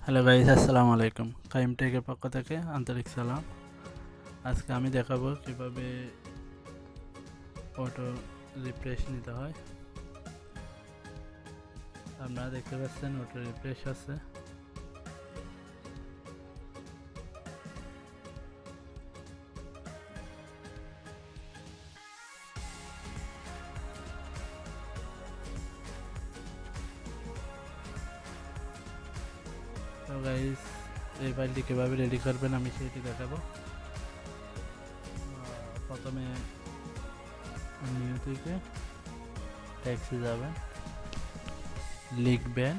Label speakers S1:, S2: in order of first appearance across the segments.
S1: Hello guys, আসসালামু আলাইকুম। কাইম টেকের পক্ষ থেকে আন্তরিক সালাম। আজকে আমি দেখাবো কিভাবে অটো রিফ্রেশ নিতে হয়। আপনারা দেখতে পাচ্ছেন অটো রিফ্রেশ আছে। তো গাইস, এই ফাইলটি কীভাবে রেডি করবেন আমি সেটি দেখাবো। প্রথমে নিউ থেকে টেক্সটে যাবেন, লিখবেন,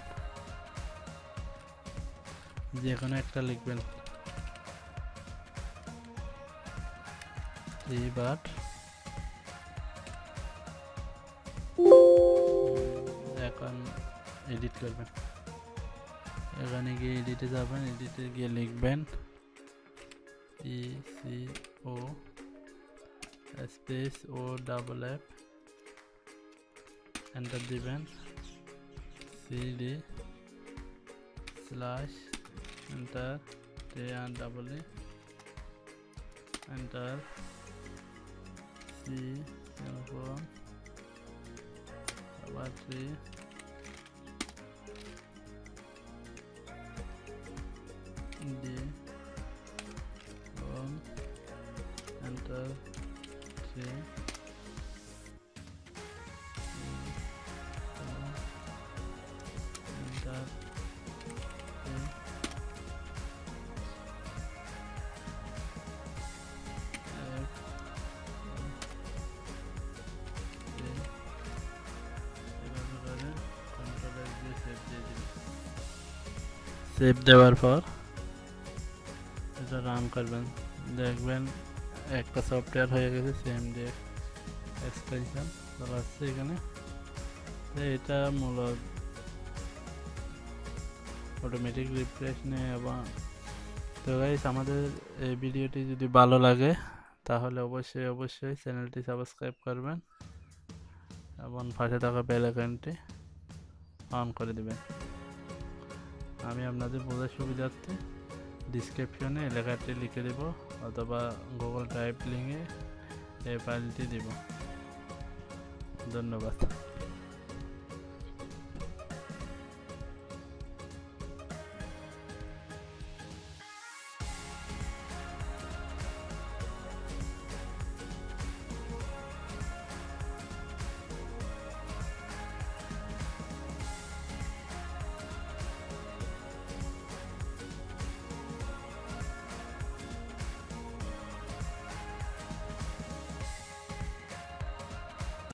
S1: যে কোনো একটা লিখবেন tree.bat। এখন এডিট করবেন, এখানে গিয়ে এডিটে যাবেন, এডিটে গিয়ে লিখবেন ECO space O double F, enter দিবেন, CD slash enter TREE enter C semicolon আবার 3 D এন্টার 3 এন্টার সেভ দেওয়ার পর এটা রান করবেন, দেখবেন একটা সফটওয়্যার হয়ে গেছে সিএমডি এক্সটেনশন চলে আসছে এখানে। এটা মূলত অটোমেটিক রিফ্রেশ নেয়। এবং তো গাইস, আমাদের এই ভিডিওটি যদি ভালো লাগে তাহলে অবশ্যই চ্যানেলটি সাবস্ক্রাইব করবেন এবং পাশে থাকা বেল আইকনটি অন করে দেবেন। আমি আপনাদের বোঝার সুবিধার্থে ডিসক্রিপশনে লেখাটি লিখে দেব অথবা গুগল ড্রাইভ লিঙ্কে এই ফাইলটি দেব। ধন্যবাদ।